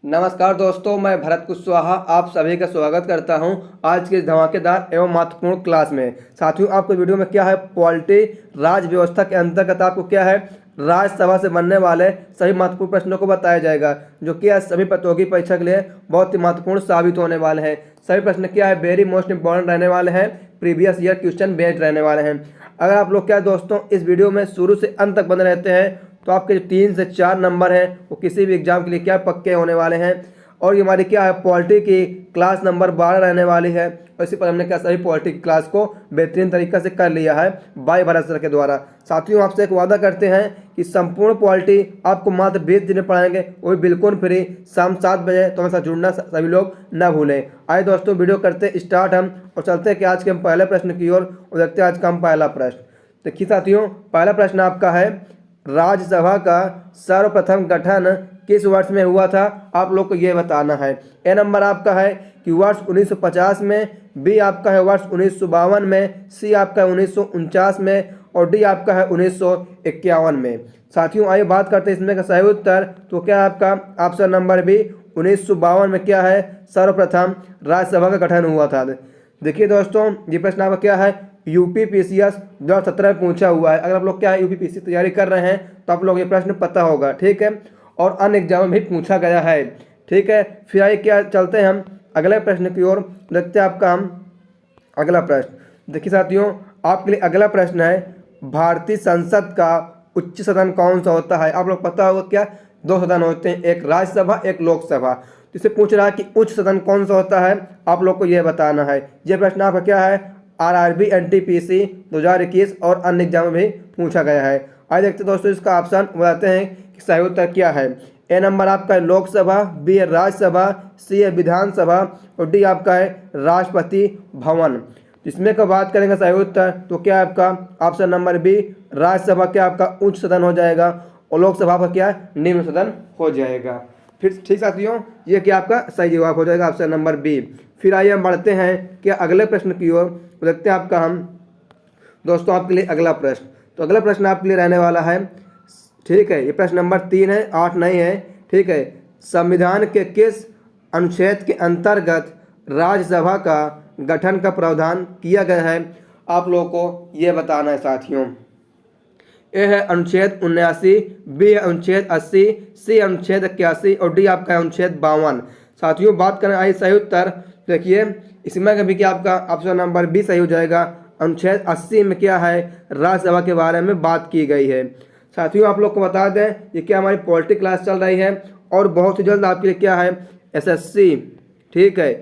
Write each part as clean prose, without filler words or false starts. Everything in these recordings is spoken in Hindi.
नमस्कार दोस्तों, मैं भरत कुशवाहा आप सभी का स्वागत करता हूं आज के इस धमाकेदार एवं महत्वपूर्ण क्लास में। साथियों, आपको वीडियो में क्या है, पॉलिटी राज व्यवस्था के अंतर्गत आपको क्या है, राज्यसभा से बनने वाले सभी महत्वपूर्ण प्रश्नों को बताया जाएगा, जो कि आज सभी प्रतियोगी परीक्षा के लिए बहुत ही महत्वपूर्ण साबित होने वाले हैं। सभी प्रश्न क्या है, वेरी मोस्ट इंपॉर्टेंट रहने वाले हैं, प्रीवियस ईयर क्वेश्चन बेस्ड रहने वाले हैं। अगर आप लोग क्या दोस्तों इस वीडियो में शुरू से अंत तक बने रहते हैं तो आपके जो 3 से 4 नंबर हैं वो किसी भी एग्जाम के लिए क्या पक्के होने वाले हैं। और ये हमारी क्या है, पॉलिटी की क्लास नंबर 12 रहने वाली है। और इसी पर हमने क्या सभी पॉलिटी की क्लास को बेहतरीन तरीके से कर लिया है बाय भरत सर के द्वारा। साथियों, आपसे एक वादा करते हैं कि संपूर्ण पॉलिटी आपको मात्र 20 दिन में पढ़ाएंगे, वो भी बिल्कुल फ्री, शाम 7 बजे। तो हमारे साथ जुड़ना सभी लोग न भूलें। आइए दोस्तों, वीडियो करते स्टार्ट हम और चलते हैं कि आज के हम पहले प्रश्न की ओर और देखते हैं आज का हम पहला प्रश्न। देखिए साथियों, पहला प्रश्न आपका है, राज्यसभा का सर्वप्रथम गठन किस वर्ष में हुआ था, आप लोग को ये बताना है। ए नंबर आपका है कि वर्ष 1950 में, बी आपका है वर्ष 1952 में, सी आपका है 1949 में और डी आपका है 1951 में। साथियों, आइए बात करते हैं इसमें का सही उत्तर। तो क्या आपका ऑप्शन नंबर बी 1952 में क्या है, सर्वप्रथम राज्यसभा का गठन हुआ था। देखिए दोस्तों, ये प्रश्न आपका क्या है, यूपीपीसीएस 2017 में पूछा हुआ है। अगर आप लोग क्या है यूपीपीसी तैयारी कर रहे हैं तो आप लोग ये प्रश्न पता होगा, ठीक है। और अन्य एग्जाम में भी पूछा गया है, ठीक है। फिर आइए क्या चलते हैं हम अगले प्रश्न की ओर, देखते हैं आपका हम अगला प्रश्न। देखिए साथियों, आपके लिए अगला प्रश्न है, भारतीय संसद का उच्च सदन कौन सा होता है। आप लोग पता होगा क्या, 2 सदन होते हैं, एक राज्यसभा एक लोकसभा। तो इसे पूछ रहा है कि उच्च सदन कौन सा होता है, आप लोग को यह बताना है। यह प्रश्न आपका क्या है, आरआरबी एनटीपीसी 2021 और अन्य एग्जाम में भी पूछा गया है। आइए देखते हैं दोस्तों इसका ऑप्शन बताते हैं कि सही उत्तर क्या है। ए नंबर आपका है लोकसभा, बी है राज्यसभा, सी है विधानसभा और डी आपका है राष्ट्रपति भवन। इसमें का बात करेंगे सही उत्तर, तो क्या आपका ऑप्शन नंबर बी राज्यसभा क्या आपका उच्च सदन हो जाएगा और लोकसभा का क्या निम्न सदन हो जाएगा। फिर ठीक साथियों, ये क्या आपका सही जवाब हो जाएगा, ऑप्शन नंबर बी। फिर आइए हम बढ़ते हैं कि अगले प्रश्न की ओर, देखते हैं आपका हम दोस्तों आपके लिए अगला प्रश्न। तो अगला प्रश्न आपके लिए रहने वाला है, ठीक है, ये प्रश्न नंबर 3 है, 8 नहीं है, ठीक है। संविधान के किस अनुच्छेद के अंतर्गत राज्यसभा का गठन का प्रावधान किया गया है, आप लोगों को ये बताना है साथियों। ए है अनुच्छेद 79, बी है अनुच्छेद 80, सी अनुच्छेद 81 और डी आपका है अनुच्छेद 52। साथियों, बात करें आई सही उत्तर, देखिए इसमें कभी क्या आपका ऑप्शन नंबर बी सही हो जाएगा। अनुच्छेद 80 में क्या है, राज्यसभा के बारे में बात की गई है। साथियों, आप लोग को बता दें ये क्या हमारी पॉलिटिक्स क्लास चल रही है और बहुत ही जल्द आपके लिए क्या है एसएससी, ठीक है,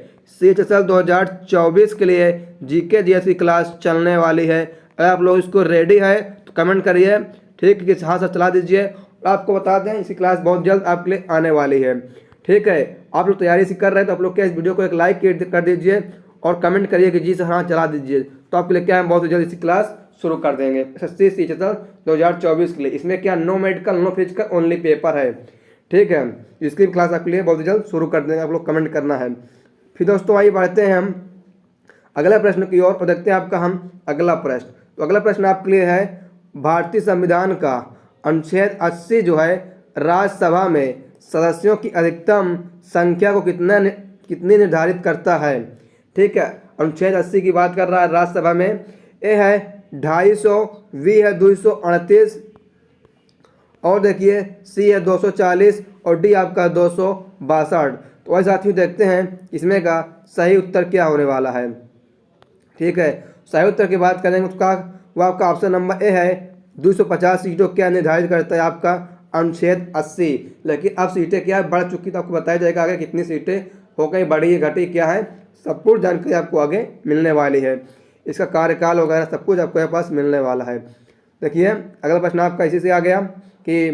CHSL 2024 के लिए जीके जीएस की क्लास चलने वाली है। अगर आप लोग इसको रेडी है तो कमेंट करिए, ठीक है, कि हाँ सर चला दीजिए। और आपको बता दें इसकी क्लास बहुत जल्द आपके लिए आने वाली है, ठीक है। आप लोग तैयारी से कर रहे हैं तो आप लोग क्या इस वीडियो को एक लाइक कर दीजिए और कमेंट करिए कि जी सर हाँ चला दीजिए। तो आपके लिए क्या है बहुत जल्द इसी क्लास शुरू कर देंगे SSC CHSL 2024 के लिए। इसमें क्या no medical no physical only paper है, ठीक है। इसकी क्लास आपके लिए बहुत जल्द शुरू कर देंगे, आप लोग कमेंट करना है। फिर दोस्तों आइए बढ़ते हैं हम अगले प्रश्न की ओर और देखते हैं आपका हम अगला प्रश्न। तो अगला प्रश्न आपके लिए है, भारतीय संविधान का अनुच्छेद 80 जो है राज्यसभा में सदस्यों की अधिकतम संख्या को कितनी निर्धारित करता है, ठीक है। अनुच्छेद 80 की बात कर रहा है राज्यसभा में। ए है 250, बी है 238 और देखिए सी है 240 और डी आपका 262। तो वही साथियों देखते हैं इसमें का सही उत्तर क्या होने वाला है, ठीक है। सही उत्तर की बात करेंगे तो वो आपका ऑप्शन नंबर ए है 250 सीटों क्या निर्धारित करता है आपका अनुच्छेद 80। लेकिन अब सीटें क्या है बढ़ चुकी, तो आपको बताया जाएगा आगे कितनी सीटें हो गई, बढ़ी घटी क्या है, सब कुछ जानकारी आपको आगे मिलने वाली है। इसका कार्यकाल वगैरह सब कुछ आपको पास मिलने वाला है। देखिए अगला प्रश्न आपका इसी से आ गया कि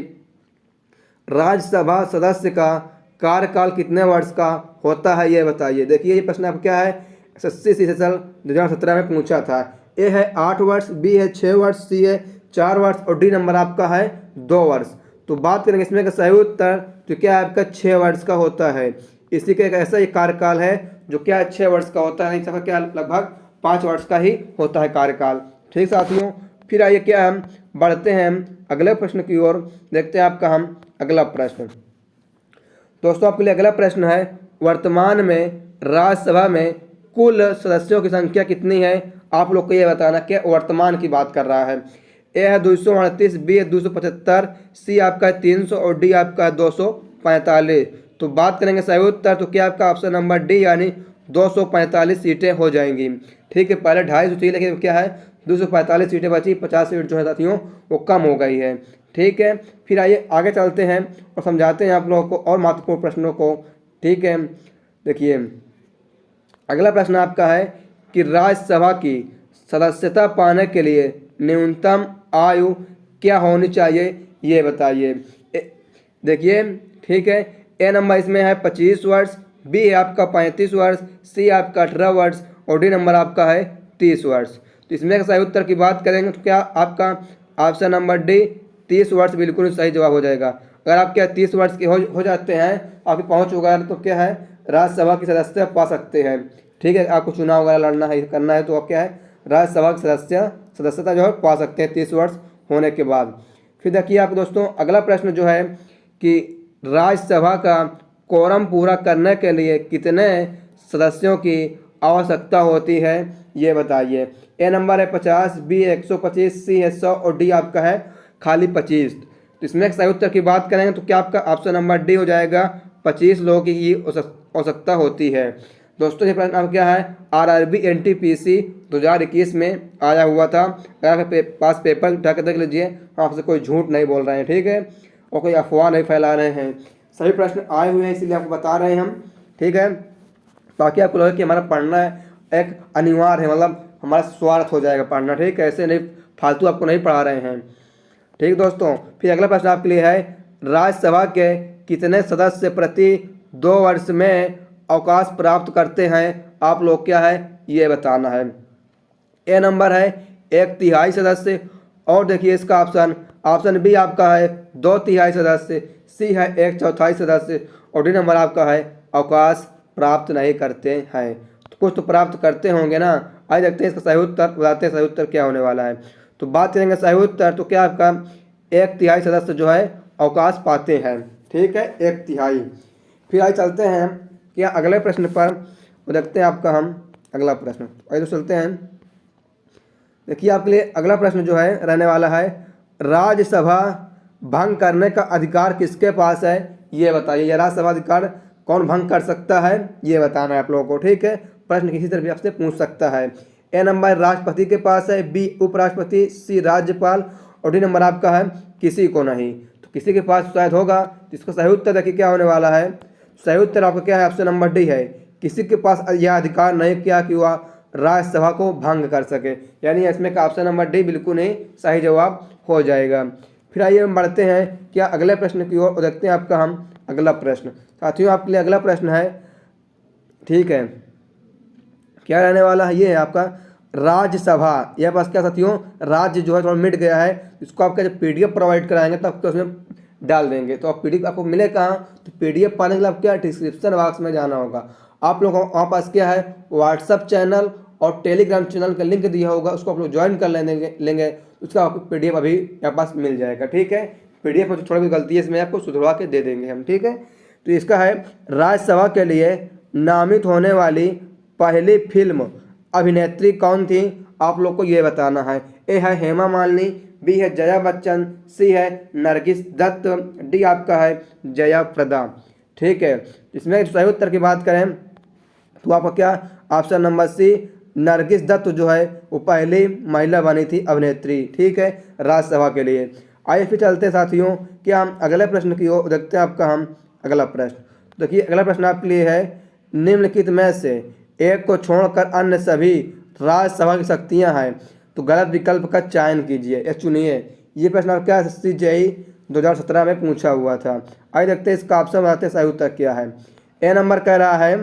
राज्यसभा सदस्य का कार्यकाल कितने वर्ष का होता है, ये बताइए। देखिए ये प्रश्न आपका क्या है, SSC CHSL 2017 में पूछा था। ए है 8 वर्ष, बी है 6 वर्ष, सी है 4 वर्ष और डी नंबर आपका है 2 वर्ष। तो बात करेंगे इसमें का सही उत्तर, तो क्या आपका 6 वर्ष का होता है। इसी का एक ऐसा ही कार्यकाल है जो क्या 6 वर्ष का होता है, नहीं सबका क्या लगभग 5 वर्ष का ही होता है कार्यकाल, ठीक साथियों। फिर आइए क्या हम बढ़ते हैं अगले प्रश्न की ओर, देखते हैं आपका हम अगला प्रश्न। दोस्तों आपके लिए अगला प्रश्न है, वर्तमान में राज्यसभा में कुल सदस्यों की संख्या कितनी है? आप लोग को ये बताना कि वर्तमान की बात कर रहा है। ए है 238, बी है 275, सी आपका है 300 और डी आपका है 245। तो बात करेंगे सही उत्तर, तो क्या आपका ऑप्शन नंबर डी यानी 245 सीटें हो जाएंगी। ठीक है, पहले 250 थी लेकिन क्या है 245 सीटें बची, 50 सीट जो है साथियों वो कम हो गई है। ठीक है, फिर आइए आगे चलते हैं और समझाते हैं आप लोगों को और महत्वपूर्ण प्रश्नों को। ठीक है, देखिए अगला प्रश्न आपका है कि राज्यसभा की सदस्यता पाने के लिए न्यूनतम आयु क्या होनी चाहिए, ये बताइए। देखिए ठीक है, ए नंबर इसमें है 25 वर्ष, बी है आपका 35 वर्ष, सी आपका 18 वर्ष और डी नंबर आपका है 30 वर्ष। तो इसमें सही उत्तर की बात करेंगे तो क्या आपका ऑप्शन नंबर डी 30 वर्ष बिल्कुल सही जवाब हो जाएगा। अगर आप क्या 30 वर्ष के हो जाते हैं, आपकी पहुँच होगा तो क्या है राज्यसभा की सदस्य पा सकते हैं। ठीक है, आपको चुनाव वगैरह लड़ना है करना है तो आप क्या है राज्यसभा की सदस्यता जो है पा सकते हैं 30 वर्ष होने के बाद। फिर देखिए आप दोस्तों अगला प्रश्न जो है कि राज्यसभा का कोरम पूरा करने के लिए कितने सदस्यों की आवश्यकता होती है, ये बताइए। ए नंबर है 50, बी 125, सी है 100 और डी आपका है खाली 25। तो इसमें सही उत्तर की बात करेंगे तो क्या आपका ऑप्शन नंबर डी हो जाएगा, 25 लोगों की ही आवश्यकता होती है। दोस्तों ये प्रश्न क्या है आरआरबी एनटीपीसी 2021 में आया हुआ था। अगर आपके पास पेपर उठा के देख लीजिए, हम आपसे कोई झूठ नहीं बोल रहे हैं। ठीक है, और कोई अफवाह नहीं फैला रहे हैं, सभी प्रश्न आए हुए हैं इसीलिए आपको बता रहे हैं हम। ठीक है, ताकि आपको लगे कि हमारा पढ़ना एक अनिवार्य है, मतलब हमारा स्वार्थ हो जाएगा पढ़ना। ठीक है, ऐसे नहीं फालतू आपको नहीं पढ़ा रहे हैं। ठीक दोस्तों, फिर अगला प्रश्न आपके लिए है राज्यसभा के कितने सदस्य प्रति 2 वर्ष में अवकाश प्राप्त करते हैं, आप लोग क्या है ये बताना है। ए नंबर है 1/3 सदस्य और देखिए इसका ऑप्शन बी आपका है 2/3 सदस्य, सी है 1/4 सदस्य और डी नंबर आपका है अवकाश प्राप्त नहीं करते हैं। तो कुछ तो प्राप्त करते होंगे ना। आइए देखते हैं इसका सही उत्तर, बताते हैं सही उत्तर क्या होने वाला है। तो बात करेंगे सही उत्तर, तो क्या आपका 1/3 सदस्य जो है अवकाश पाते हैं। ठीक है, 1/3। फिर आइए चलते हैं क्या अगले प्रश्न पर, देखते हैं आपका हम अगला प्रश्न। आइए तो चलते हैं, देखिए आपके लिए अगला प्रश्न जो है रहने वाला है राज्यसभा भंग करने का अधिकार किसके पास है, ये बताइए। यह राज्यसभा अधिकार कौन भंग कर सकता है, ये बताना है आप लोगों को। ठीक है, प्रश्न किसी तरह भी आपसे पूछ सकता है। ए नंबर राष्ट्रपति के पास है, बी उपराष्ट्रपति, सी राज्यपाल और डी नंबर आपका है किसी को नहीं। तो किसी के पास शायद होगा, जिसका सही उत्तर देखिए क्या होने वाला है। सही उत्तर आपका क्या है ऑप्शन नंबर डी है, किसी के पास यह अधिकार नहीं किया कि वह राज्यसभा को भंग कर सके, यानी इसमें का ऑप्शन नंबर डी बिल्कुल नहीं सही जवाब हो जाएगा। फिर आइए हम बढ़ते हैं क्या अगले प्रश्न की ओर और देखते हैं आपका हम अगला प्रश्न। साथियों आपके लिए अगला प्रश्न है, ठीक है, क्या रहने वाला है, ये है आपका राज्यसभा। यह पास क्या साथियों राज्य जो है थोड़ा मिट गया है, इसको आपका जब PDF प्रोवाइड कराएंगे तब आपको उसमें डाल देंगे। तो आप PDF आपको मिले कहाँ, तो PDF पाने के लिए आप क्या डिस्क्रिप्शन बॉक्स में जाना होगा। आप लोग वहाँ पास क्या है व्हाट्सअप चैनल और टेलीग्राम चैनल का लिंक दिया होगा, उसको आप लोग ज्वाइन कर लेंगे उसका आपको PDF अभी यहाँ पास मिल जाएगा। ठीक है, PDF में थोड़ा भी गलती है इसमें आपको सुधरवा के दे देंगे हम। ठीक है, तो इसका है राज्यसभा के लिए नामित होने वाली पहली फिल्म अभिनेत्री कौन थी, आप लोग को ये बताना है। ए है हेमा मालिनी, बी है जया बच्चन, सी है नरगिस दत्त, डी आपका है जया प्रदा। ठीक है, इसमें सही उत्तर की बात करें तो आपका क्या option number C Nargis Dutt जो है वो पहली महिला बनी थी अभिनेत्री। ठीक है, राज्यसभा के लिए। आइए फिर चलते हैं साथियों क्या हम अगले प्रश्न की ओर देखते हैं आपका हम अगला प्रश्न। देखिए अगला प्रश्न आपके लिए है निम्नलिखित में से एक को छोड़कर अन्य सभी राज्यसभा की शक्तियां हैं, तो गलत विकल्प का चयन कीजिए या चुनिए। ये प्रश्न आप क्या CJE 2017 में पूछा हुआ था। आइए देखते हैं इसका ऑप्शन बताते हैं सही उत्तर क्या है। ए नंबर कह रहा है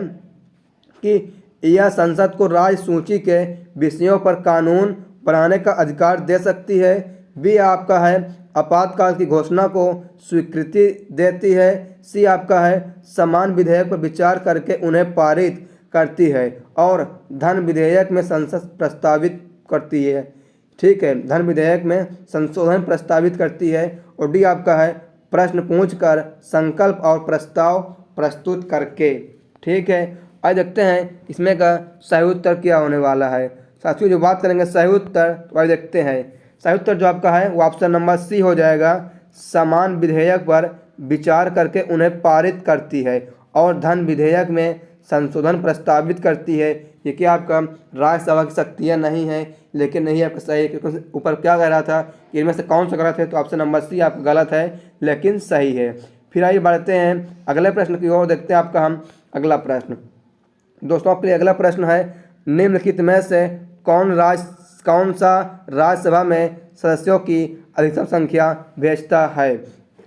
कि यह संसद को राज्य सूची के विषयों पर कानून बनाने का अधिकार दे सकती है, बी आपका है आपातकाल की घोषणा को स्वीकृति देती है, सी आपका है समान विधेयक पर विचार करके उन्हें पारित करती है और धन विधेयक में संसद प्रस्तावित करती है। ठीक है, धन विधेयक में संशोधन प्रस्तावित करती है और डी आपका है प्रश्न पूछकर संकल्प और प्रस्ताव प्रस्तुत करके। ठीक है, आज देखते हैं इसमें का सही उत्तर क्या होने वाला है। साथियों जो बात करेंगे सही उत्तर, तो आज देखते हैं सही उत्तर जो आपका है वो ऑप्शन नंबर सी हो जाएगा। समान विधेयक पर विचार करके उन्हें पारित करती है और धन विधेयक में संशोधन प्रस्तावित करती है। ये क्या आपका राज्यसभा की शक्तियाँ नहीं है, लेकिन नहीं आपका सही है, क्योंकि ऊपर क्या कह रहा था कि इनमें से कौन सा गलत है, तो ऑप्शन नंबर सी आपका गलत है लेकिन सही है। फिर आइए बढ़ते हैं अगले प्रश्न की ओर, देखते हैं आपका हम अगला प्रश्न। दोस्तों आपके लिए अगला प्रश्न है, निम्नलिखित में से कौन सा राज्यसभा में सदस्यों की अधिकतम संख्या भेजता है।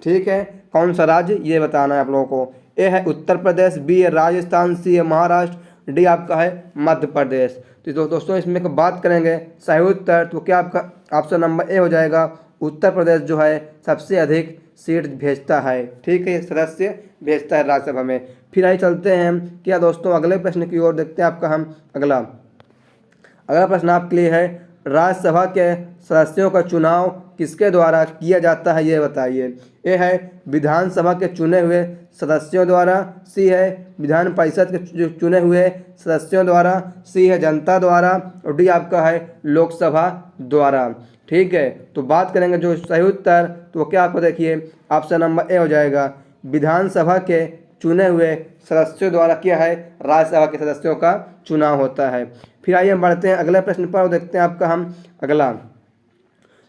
ठीक है, कौन सा राज्य ये बताना है आप लोगों को। ए है उत्तर प्रदेश, बी है राजस्थान, सी है महाराष्ट्र, डी आपका है मध्य प्रदेश। तो दोस्तों इसमें बात करेंगे सही उत्तर, तो क्या आपका ऑप्शन नंबर ए हो जाएगा। उत्तर प्रदेश जो है सबसे अधिक सीट भेजता है। ठीक है, सदस्य भेजता है राज्यसभा में। फिर आइए चलते हैं क्या दोस्तों अगले प्रश्न की ओर, देखते हैं आपका हम अगला प्रश्न आपके लिए है, राज्यसभा के सदस्यों का चुनाव किसके द्वारा किया जाता है ये बताइए। ए है विधानसभा के चुने हुए सदस्यों द्वारा, सी है विधान परिषद के चुने हुए सदस्यों द्वारा, सी है जनता द्वारा, और डी आपका है लोकसभा द्वारा। ठीक है, तो बात करेंगे जो सही उत्तर, तो क्या आपको देखिए ऑप्शन नंबर ए हो जाएगा। विधानसभा के चुने हुए सदस्यों द्वारा क्या है राज्यसभा के सदस्यों का चुनाव होता है। फिर आइए हम बढ़ते हैं अगले प्रश्न पर और देखते हैं आपका हम अगला।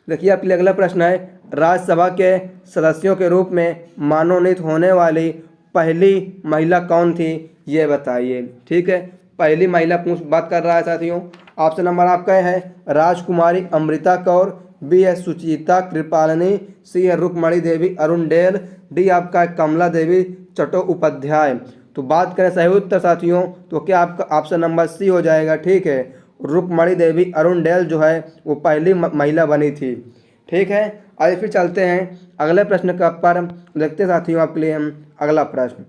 देखिए आपके लिए अगला प्रश्न है, राज्यसभा के सदस्यों के रूप में मनोनीत होने वाली पहली महिला कौन थी ये बताइए। ठीक है, पहली महिला बात कर रहा है साथियों। ऑप्शन नंबर आपका है राजकुमारी अमृता कौर, बी है सुचिता कृपालिनी, सी है रुक्मणी देवी अरुणडेल, डी आपका है कमला देवी चट्टोपाध्याय। तो बात करें सही उत्तर साथियों, तो क्या आपका ऑप्शन नंबर सी हो जाएगा। ठीक है, रुक्मणी देवी अरुणडेल जो है वो पहली महिला बनी थी। ठीक है, आइए फिर चलते हैं अगले प्रश्न का पर, देखते हैं साथियों आपके लिए हम अगला प्रश्न।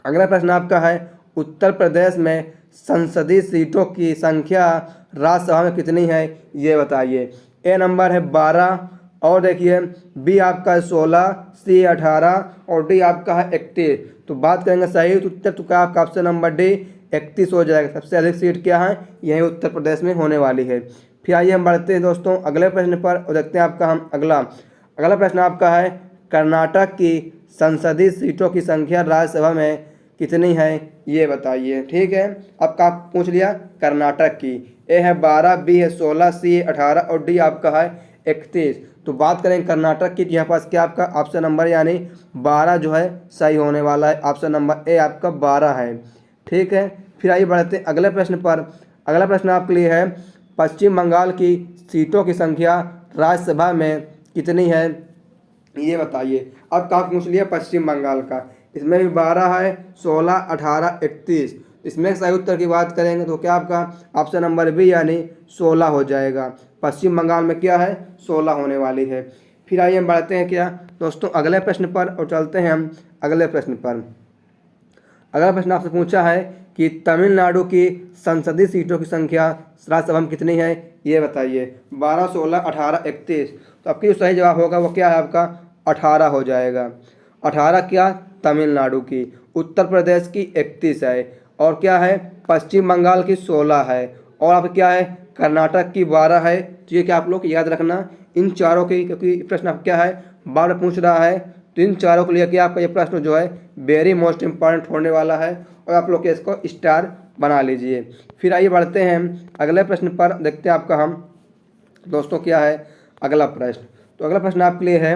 अगला प्रश्न आपका है, उत्तर प्रदेश में संसदीय सीटों की संख्या राज्यसभा में कितनी है ये बताइए। ए नंबर है 12, और देखिए बी आपका है 16, सी 18 और डी आपका है 31। तो बात करेंगे सही उत्तर, तो क्या आपका ऑप्शन नंबर डी 31 हो जाएगा। सबसे अधिक सीट क्या है यही उत्तर प्रदेश में होने वाली है। फिर आइए हम बढ़ते हैं दोस्तों अगले प्रश्न पर और देखते हैं आपका हम अगला प्रश्न आपका है, कर्नाटक की संसदीय सीटों की संख्या राज्यसभा में कितनी है ये बताइए। ठीक है, अब का पूछ लिया कर्नाटक की। ए है 12, बी है 16, सी है 18 और डी आपका है 31। तो बात करें कर्नाटक की, यहाँ पास क्या आपका ऑप्शन नंबर यानी 12 जो है सही होने वाला है। ऑप्शन नंबर ए आपका 12 है। ठीक है, फिर आइए बढ़ते हैं अगले प्रश्न पर। अगला प्रश्न आपके लिए है, पश्चिम बंगाल की सीटों की संख्या राज्यसभा में कितनी है ये बताइए। अब का पूछ लिया पश्चिम बंगाल का, इसमें भी 12 है, 16, 18, 31। इसमें सही उत्तर की बात करेंगे तो क्या आपका ऑप्शन नंबर बी यानी 16 हो जाएगा। पश्चिम बंगाल में क्या है 16 होने वाली है। फिर आइए हम बढ़ते हैं क्या दोस्तों अगले प्रश्न पर और चलते हैं हम अगले प्रश्न पर। अगला प्रश्न आपसे पूछा है कि तमिलनाडु की संसदीय सीटों की संख्या राज्यसभा में कितनी है ये बताइए। 12, 16, 18, 31। तो आपकी जो सही जवाब होगा वो क्या है आपका 18 हो जाएगा। 18 क्या तमिलनाडु की, उत्तर प्रदेश की 31 है, और क्या है पश्चिम बंगाल की 16 है, और आप क्या है कर्नाटक की 12 है। तो ये क्या आप लोग याद रखना इन चारों की, क्योंकि प्रश्न आप क्या है बार पूछ रहा है, तो इन चारों को लेकर आपका ये प्रश्न जो है वेरी मोस्ट इम्पॉर्टेंट होने वाला है, और आप लोग इसको स्टार बना लीजिए। फिर आइए बढ़ते हैं अगले प्रश्न पर, देखते हैं आपका हम दोस्तों क्या है अगला प्रश्न। तो अगला प्रश्न आपके लिए है,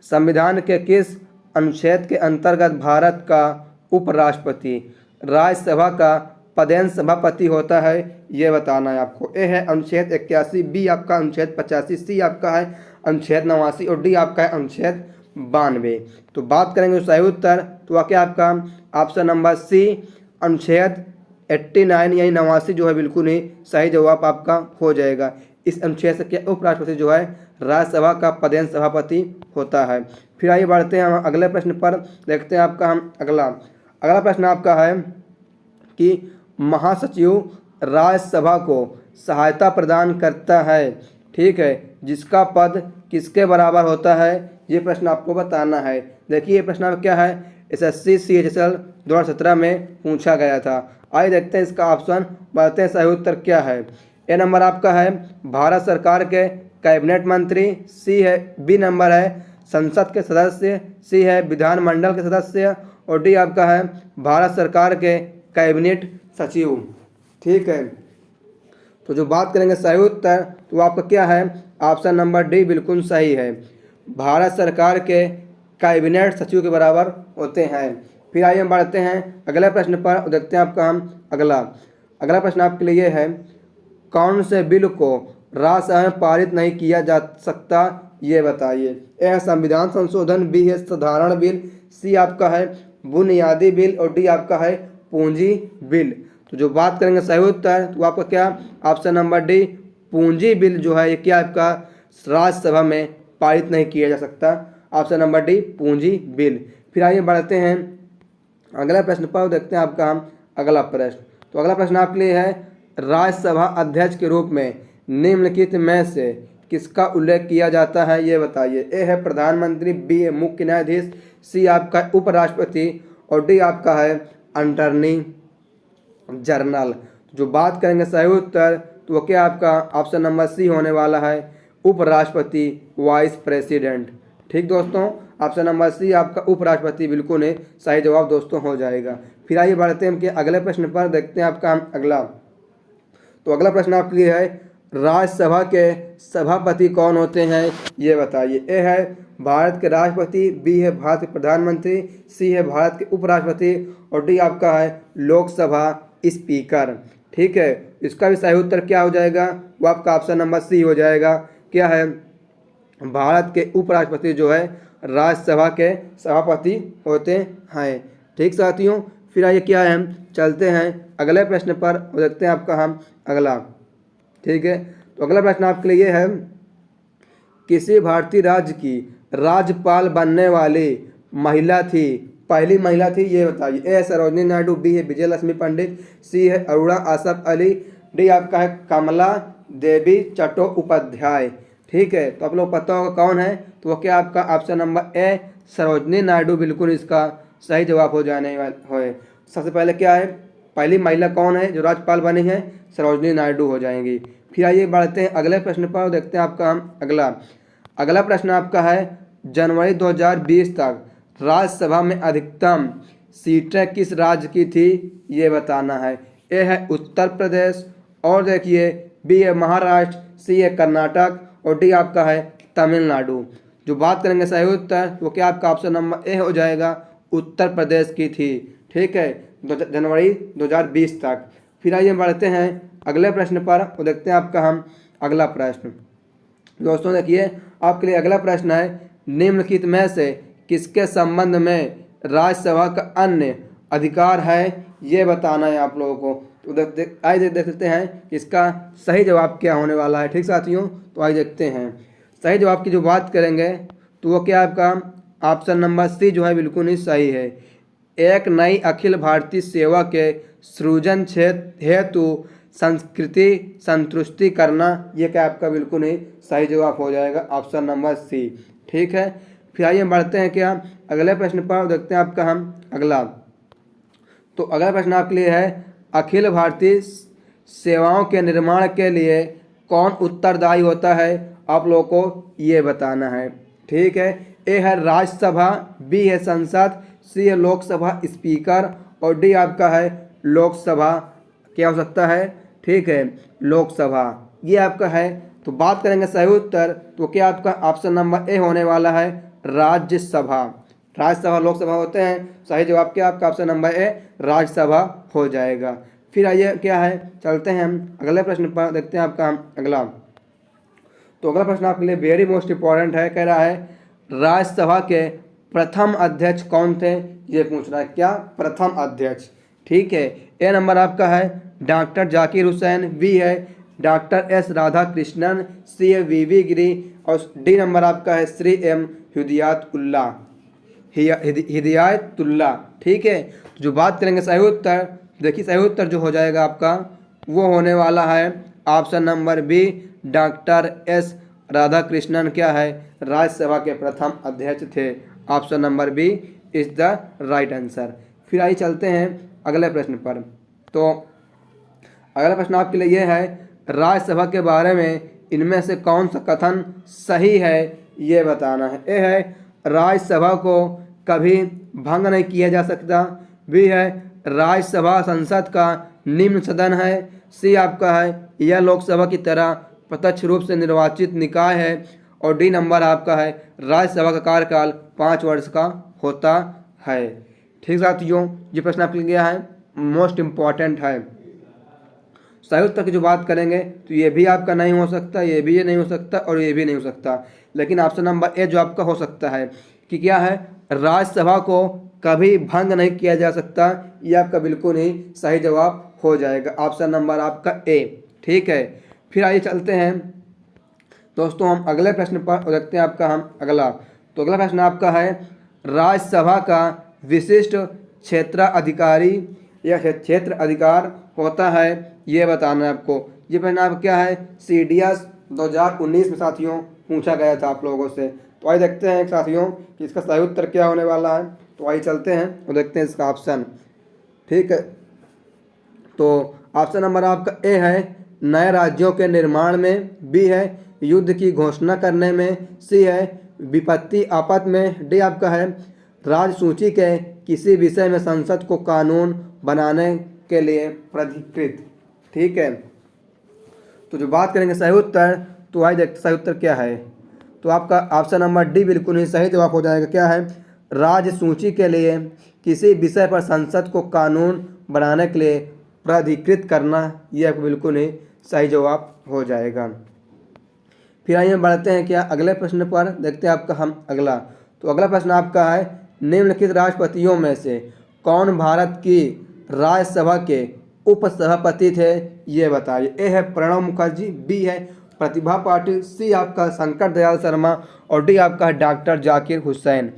संविधान के किस अनुच्छेद के अंतर्गत भारत का उपराष्ट्रपति राज्यसभा का पदेन सभापति होता है ये बताना है आपको। ए है अनुच्छेद 81, बी आपका अनुच्छेद 85, सी आपका है अनुच्छेद 89 और डी आपका है अनुच्छेद 92। तो बात करेंगे सही उत्तर, तो क्या आपका ऑप्शन नंबर सी अनुच्छेद 89 यानी 89 जो है बिल्कुल ही सही जवाब आपका हो जाएगा। इस अनुच्छेद से क्या उपराष्ट्रपति जो है राज्यसभा का पदेन सभापति होता है। फिर आइए बढ़ते हैं हम अगले प्रश्न पर, देखते हैं आपका हम अगला प्रश्न आपका है कि महासचिव राज्यसभा को सहायता प्रदान करता है, ठीक है, जिसका पद किसके बराबर होता है ये प्रश्न आपको बताना है। देखिए ये प्रश्न क्या है, SSC CHSL 2017 में पूछा गया था। आइए देखते हैं इसका ऑप्शन, बताते हैं सही उत्तर क्या है। ए नंबर आपका है भारत सरकार के कैबिनेट मंत्री, सी है बी नंबर है संसद के सदस्य, सी है विधानमंडल के सदस्य और डी आपका है भारत सरकार के कैबिनेट सचिव। ठीक है, तो जो बात करेंगे सही उत्तर तो आपका क्या है, ऑप्शन नंबर डी बिल्कुल सही है। भारत सरकार के कैबिनेट सचिव के बराबर होते हैं। फिर आइए हम बढ़ते हैं अगले प्रश्न पर, देखते हैं आपका हम अगला प्रश्न आपके लिए है, कौन से बिल को राज्यसभा में पारित नहीं किया जा सकता ये बताइए। ए है संविधान संशोधन, बी है साधारण बिल, सी आपका है बुनियादी बिल और डी आपका है पूंजी बिल। तो जो बात करेंगे सही उत्तर तो आपका क्या, ऑप्शन नंबर डी पूंजी बिल जो है ये क्या आपका राज्यसभा में पारित नहीं किया जा सकता, ऑप्शन नंबर डी पूंजी बिल। फिर आइए बढ़ते हैं अगला प्रश्न पर, देखते हैं आपका हम अगला प्रश्न। तो अगला प्रश्न आपके लिए है, राज्यसभा अध्यक्ष के रूप में निम्नलिखित में से किसका उल्लेख किया जाता है ये बताइए। ए है प्रधानमंत्री, बी है मुख्य न्यायाधीश, सी आपका उपराष्ट्रपति और डी आपका है अटॉर्नी जनरल। जो बात करेंगे सही उत्तर तो वो क्या आपका ऑप्शन नंबर सी होने वाला है, उपराष्ट्रपति वाइस प्रेसिडेंट। ठीक दोस्तों, ऑप्शन नंबर सी आपका उपराष्ट्रपति बिल्कुल सही जवाब दोस्तों हो जाएगा। फिर आइए बढ़ते हैं कि अगले प्रश्न पर, देखते हैं आपका अगला। तो अगला प्रश्न आपके लिए है, राज्यसभा के सभापति कौन होते हैं ये बताइए। ए है भारत के राष्ट्रपति, बी है भारत के प्रधानमंत्री, सी है भारत के उपराष्ट्रपति और डी आपका है लोकसभा स्पीकर। ठीक है, इसका भी सही उत्तर क्या हो जाएगा, वो आपका ऑप्शन नंबर सी हो जाएगा। क्या है, भारत के उपराष्ट्रपति जो है राज्यसभा के सभापति होते हैं। ठीक साथियों, फिर आइए क्या है, हम चलते हैं अगले प्रश्न पर, देखते हैं आपका हम अगला। ठीक है, तो अगला प्रश्न आपके लिए है, किसी भारतीय राज्य की राज्यपाल बनने वाली महिला थी, पहली महिला थी ये बताइए। ए सरोजिनी नायडू, बी है विजय लक्ष्मी पंडित, सी है अरुणा आसफ अली, डी आपका है कमला देवी चट्टोपाध्याय। ठीक है, तो आप लोग पता होगा कौन है, तो वो क्या आपका option number A Sarojini Naidu बिल्कुल इसका सही जवाब हो जाने वाला है। सबसे पहले क्या है, पहली महिला कौन है जो राज्यपाल बनी है, सरोजिनी नायडू हो जाएंगी। फिर आइए बढ़ते हैं अगले प्रश्न पर, देखते हैं आपका हम अगला प्रश्न आपका है, जनवरी 2020 तक राज्यसभा में अधिकतम सीटें किस राज्य की थी ये बताना है। ए है उत्तर प्रदेश और देखिए बी है महाराष्ट्र, सी है कर्नाटक और डी आपका है तमिलनाडु। जो बात करेंगे सही उत्तर वो क्या आपका ऑप्शन नंबर ए हो जाएगा, उत्तर प्रदेश की थी। ठीक है, जनवरी 2020 तक। फिर आइए बढ़ते हैं अगले प्रश्न पर, वो देखते हैं आपका हम अगला प्रश्न। दोस्तों देखिए आपके लिए अगला प्रश्न है, निम्नलिखित में से किसके संबंध में राज्यसभा का अन्य अधिकार है ये बताना है आप लोगों को। तो आइए देख लेते हैं इसका सही जवाब क्या होने वाला है। ठीक साथियों, तो आइए देखते हैं सही जवाब की जो बात करेंगे तो वो क्या आपका ऑप्शन नंबर सी जो है बिल्कुल ही सही है। एक नई अखिल भारतीय सेवा के सृजन हेतु संस्कृति संतुष्टि करना, ये क्या आपका बिल्कुल ही सही जवाब हो जाएगा, ऑप्शन नंबर सी। ठीक है, फिर आइए बढ़ते हैं क्या अगले प्रश्न पर, देखते हैं आपका हम अगला। तो अगला प्रश्न आपके लिए है, अखिल भारतीय सेवाओं के निर्माण के लिए कौन उत्तरदायी होता है, आप लोगों को ये बताना है। ठीक है, ए है राज्यसभा, बी है संसद, सी है लोकसभा स्पीकर और डी आपका है लोकसभा क्या हो सकता है। ठीक है, लोकसभा ये आपका है। तो बात करेंगे सही उत्तर तो क्या आपका ऑप्शन नंबर ए होने वाला है, राज्यसभा। राज्यसभा लोकसभा होते हैं, सही जवाब क्या आपका ऑप्शन नंबर ए राज्यसभा हो जाएगा। फिर आइए क्या है, चलते हैं हम अगले प्रश्न पर, देखते हैं आपका हम अगला। तो अगला प्रश्न आपके लिए वेरी मोस्ट इंपॉर्टेंट है, कह रहा है राज्यसभा के प्रथम अध्यक्ष कौन थे ये पूछ रहा है। क्या प्रथम अध्यक्ष। ठीक है, ए नंबर आपका है डॉक्टर जाकिर हुसैन, बी है डॉक्टर एस राधाकृष्णन, सी है वी गिरी और डी नंबर आपका है श्री एम हिदायतुल्ला। ठीक है, जो बात करेंगे सही उत्तर, देखिए सही उत्तर जो हो जाएगा आपका वो होने वाला है option number B, doctor S Radhakrishnan क्या है राज्यसभा के प्रथम अध्यक्ष थे, option number B is the right answer. फिर आइए चलते हैं अगले प्रश्न पर। तो अगला प्रश्न आपके लिए यह है, राज्यसभा के बारे में इनमें से कौन सा कथन सही है, ये बताना है। ए है, राज्यसभा को कभी भंग नहीं किया जा सकता। बी है, राज्यसभा संसद का निम्न सदन है। सी आपका है, यह लोकसभा की तरह प्रत्यक्ष रूप से निर्वाचित निकाय है। और डी नंबर आपका है, राज्यसभा का कार्यकाल 5 वर्ष का होता है। ठीक साथियों, ये प्रश्न आपके लिए गया है, मोस्ट इम्पॉर्टेंट है। सही उत्तर की जो बात करेंगे तो ये भी आपका नहीं हो सकता, ये भी नहीं हो सकता और ये भी नहीं हो सकता। लेकिन ऑप्शन नंबर ए जो आपका हो सकता है कि क्या है, राज्यसभा को कभी भंग नहीं किया जा सकता, ये आपका बिल्कुल ही सही जवाब हो जाएगा। ऑप्शन नंबर आपका ए। ठीक है, फिर आइए चलते हैं दोस्तों हम अगले प्रश्न पर देखते हैं आपका हम अगला। तो अगला प्रश्न आपका है, राज्यसभा का विशिष्ट क्षेत्राधिकारी या क्षेत्र अधिकार होता है, ये बताना है आपको। ये प्रश्न आप क्या है, CDS 2019 में साथियों पूछा गया था आप लोगों से। तो आइए देखते हैं साथियों कि इसका सही उत्तर क्या होने वाला है। तो आइए चलते हैं और देखते हैं इसका ऑप्शन। ठीक है, तो ऑप्शन नंबर आपका ए है, नए राज्यों के निर्माण में। बी है, युद्ध की घोषणा करने में। सी है, विपत्ति आपात में। डी आपका है, राज्य सूची के किसी विषय में संसद को कानून बनाने के लिए प्राधिकृत। ठीक है, तो जो बात करेंगे सही उत्तर, तो आइए देखते सही उत्तर क्या है। तो आपका ऑप्शन नंबर डी बिल्कुल ही सही जवाब हो जाएगा। क्या है, राज्य सूची के लिए किसी विषय पर संसद को कानून बनाने के लिए प्राधिकृत करना, यह बिल्कुल ही सही जवाब हो जाएगा। फिर आइए बढ़ते हैं क्या अगले प्रश्न पर, देखते हैं आपका हम अगला। तो अगला प्रश्न आपका है, निम्नलिखित राष्ट्रपतियों में से कौन भारत की राज्यसभा के उपसभापति थे, ये बताइए। ए है प्रणब मुखर्जी। बी है प्रतिभा पाटिल। सी आपका शंकर दयाल शर्मा। और डी आपका है डॉक्टर जाकिर हुसैन।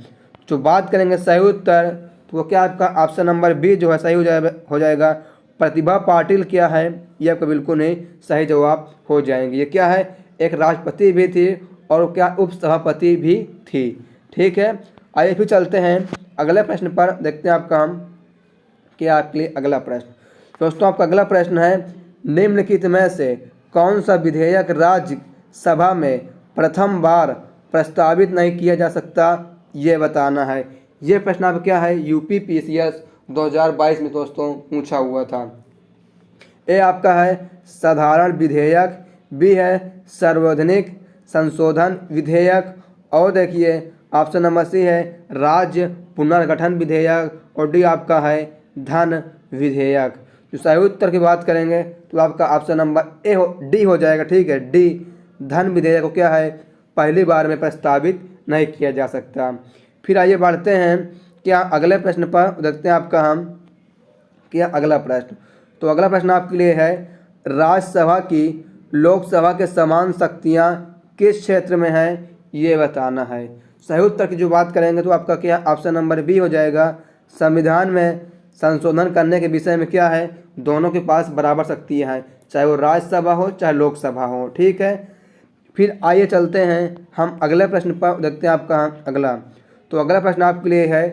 जो बात करेंगे सही उत्तर, तो वो क्या आपका ऑप्शन नंबर बी जो है सही हो जाएगा। प्रतिभा पाटिल क्या है, ये आपका बिल्कुल नहीं सही जवाब हो जाएंगे। ये क्या है, एक राष्ट्रपति भी थी और क्या उपसभापति भी थी। ठीक है, आइए फिर चलते हैं अगले प्रश्न पर, देखते हैं आपका हम क्या आपके लिए अगला प्रश्न। दोस्तों आपका अगला प्रश्न है, निम्नलिखित में से कौन सा विधेयक राज्यसभा में प्रथम बार प्रस्तावित नहीं किया जा सकता, ये बताना है। ये प्रश्न आप क्या है, UPPCS 2022 में दोस्तों पूछा हुआ था। ए आपका है साधारण विधेयक। बी है सार्वजनिक संशोधन विधेयक। और देखिए ऑप्शन नंबर सी है राज्य पुनर्गठन विधेयक। और डी आपका है धन विधेयक। जो सही उत्तर की बात करेंगे तो आपका ऑप्शन नंबर डी हो जाएगा। ठीक है, डी धन विधेयक को क्या है, पहली बार में प्रस्तावित नहीं किया जा सकता। फिर आइए बढ़ते हैं क्या अगले प्रश्न पर, देखते हैं आपका हम क्या अगला प्रश्न। तो अगला प्रश्न आपके लिए है, राज्यसभा की लोकसभा के समान शक्तियां किस क्षेत्र में हैं, ये बताना है। सही उत्तर की जो बात करेंगे तो आपका क्या ऑप्शन नंबर बी हो जाएगा। संविधान में संशोधन करने के विषय में क्या है, दोनों के पास बराबर शक्तियाँ हैं, चाहे वो राज्यसभा हो चाहे लोकसभा हो। ठीक है, फिर आइए चलते हैं हम अगले प्रश्न पर, देखते हैं आपका अगला। तो अगला प्रश्न आपके लिए है,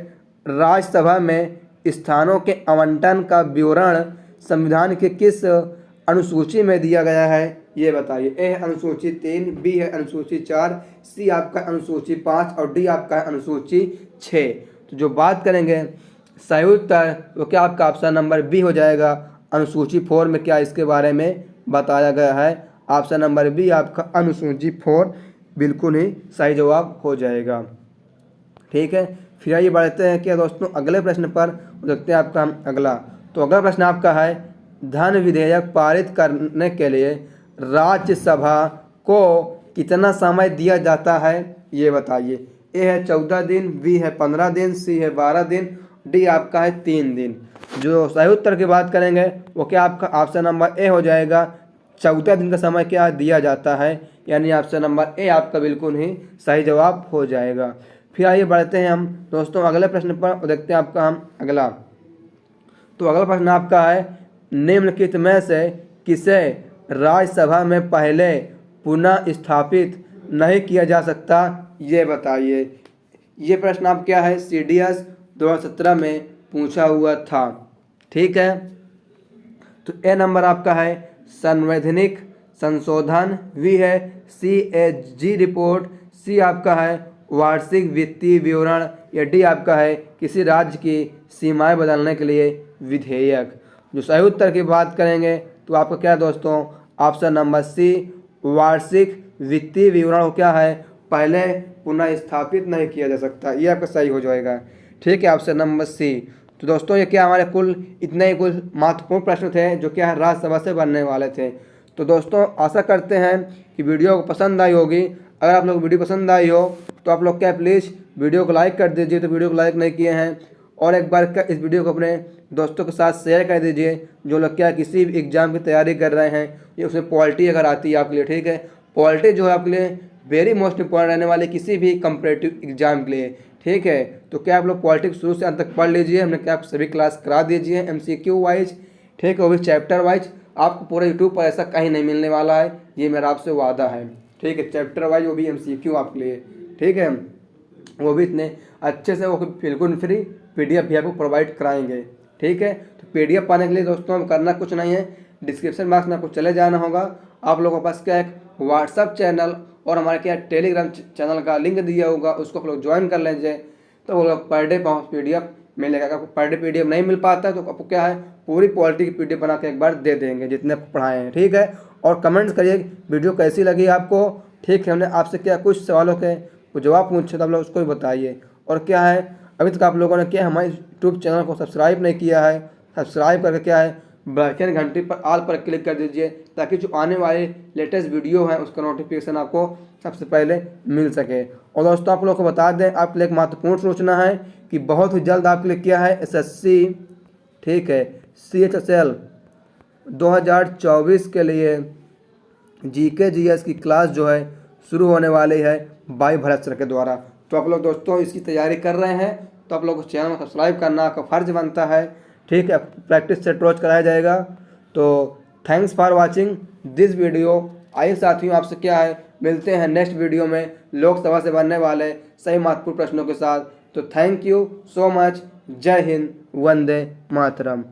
राज्यसभा में स्थानों के आवंटन का विवरण संविधान के किस अनुसूची में दिया गया है, ये बताइए। ए है अनुसूची 3। बी है अनुसूची 4। सी आपका अनुसूची 5। और डी आपका है अनुसूची 6। तो जो बात करेंगे सही उत्तर, तो क्या आपका ऑप्शन नंबर बी हो जाएगा। अनुसूची 4 में क्या इसके बारे में बताया गया है। ऑप्शन नंबर बी आपका अनुसूची 4 बिल्कुल ही सही जवाब हो जाएगा। ठीक है, फिर आइए बढ़ते हैं क्या दोस्तों अगले प्रश्न पर, देखते हैं आपका अगला। तो अगला प्रश्न आपका है, धन विधेयक पारित करने के लिए राज्यसभा को कितना समय दिया जाता है, ये बताइए। ए है 14 दिन। बी है 15 दिन। सी है 12 दिन। डी आपका है 3 दिन। जो सही उत्तर की बात करेंगे वो क्या आपका ऑप्शन नंबर ए हो जाएगा। 14 दिन का समय क्या दिया जाता है, यानी ऑप्शन नंबर ए आपका बिल्कुल ही सही जवाब हो जाएगा। फिर आइए बढ़ते हैं हम दोस्तों अगले प्रश्न पर और देखते हैं आपका हम अगला। तो अगला प्रश्न आपका है, निम्नलिखित में से किसे राज्यसभा में पहले पुनः स्थापित नहीं किया जा सकता, ये बताइए। ये प्रश्न आप क्या है, CDS 2017 में पूछा हुआ था। ठीक है, तो ए नंबर आपका है संवैधानिक संशोधन, वी है CAG रिपोर्ट, सी आपका है वार्षिक वित्तीय विवरण, या डी आपका है किसी राज्य की सीमाएं बदलने के लिए विधेयक। जो सही उत्तर की बात करेंगे तो आपका क्या है दोस्तों, ऑप्शन नंबर सी वार्षिक वित्तीय विवरण क्या है, पहले पुनः स्थापित नहीं किया जा सकता, ये आपका सही हो जाएगा। ठीक है, ऑप्शन नंबर सी। तो दोस्तों ये क्या हमारे कुल इतने ही कुछ महत्वपूर्ण प्रश्न थे जो क्या है राज्यसभा से बनने वाले थे। तो दोस्तों आशा करते हैं कि वीडियो को पसंद आई होगी। अगर आप लोग वीडियो पसंद आई हो तो आप लोग क्या प्लीज़ वीडियो को लाइक कर दीजिए, तो वीडियो को लाइक नहीं किए हैं, और एक बार क्या इस वीडियो को अपने दोस्तों के साथ शेयर कर दीजिए जो लोग क्या किसी भी एग्ज़ाम की तैयारी कर रहे हैं, या उसमें पॉलिटी अगर आती है आपके लिए। ठीक है, पॉलिटी जो है आपके लिए वेरी मोस्ट इंपॉर्टेंट रहने वाली किसी भी कंपरेटिव एग्जाम के लिए। ठीक है, तो क्या आप लोग पॉलिटिक्स शुरू से अंत तक पढ़ लीजिए, हमने क्या आप सभी क्लास करा दीजिए MCQ वाइज। ठीक है, वो भी चैप्टर वाइज, आपको पूरा यूट्यूब पर ऐसा कहीं नहीं मिलने वाला है, ये मेरा आपसे वादा है। ठीक है, चैप्टर वाइज वो भी MCQ आपके लिए। ठीक है, वो भी इतने अच्छे से वो बिल्कुल फ्री PDF भी आपको प्रोवाइड कराएंगे। ठीक है, तो PDF पाने के लिए दोस्तों हम करना कुछ नहीं है, डिस्क्रिप्शन बॉक्स में आपको चले जाना होगा। आप लोगों के पास क्या एक व्हाट्सअप चैनल और हमारे क्या टेलीग्राम चैनल का लिंक दिया होगा, उसको आप लोग ज्वाइन कर लीजिए, तो वो लोग पर डे PDF मिलेगा। अगर आपको पर डे PDF नहीं मिल पाता है तो आपको क्या है पूरी पॉलिटी की PDF बना के एक बार दे देंगे जितने पढ़ाए हैं। ठीक है, और कमेंट्स करिए वीडियो कैसी लगी आपको। ठीक है, हमने आपसे क्या कुछ सवालों के जवाब पूछे तो आप लोग उसको भी बताइए। और क्या है अभी तक आप लोगों ने क्या हमारे यूट्यूब चैनल को सब्सक्राइब नहीं किया है, सब्सक्राइब करके क्या है बेल घंटी पर ऑल पर क्लिक कर दीजिए, ताकि जो आने वाले लेटेस्ट वीडियो हैं उसका नोटिफिकेशन आपको सबसे पहले मिल सके। और दोस्तों आप लोग को बता दें, आपके लिए एक महत्वपूर्ण सूचना है कि बहुत ही जल्द आपके लिए क्या है SSC, ठीक है, CHSL 2024 के लिए GK GS की क्लास जो है शुरू होने वाली है भाई भरत सर के द्वारा। तो आप लोग दोस्तों इसकी तैयारी कर रहे हैं तो आप लोग को चैनल को सब्सक्राइब करना आपका फ़र्ज बनता है। ठीक है, प्रैक्टिस सेट रोज कराया जाएगा। तो thanks for watching this video. आइए साथियों आपसे क्या है मिलते हैं नेक्स्ट वीडियो में लोकसभा से बनने वाले सही महत्वपूर्ण प्रश्नों के साथ। तो थैंक यू सो मच, जय हिंद, वंदे मातरम।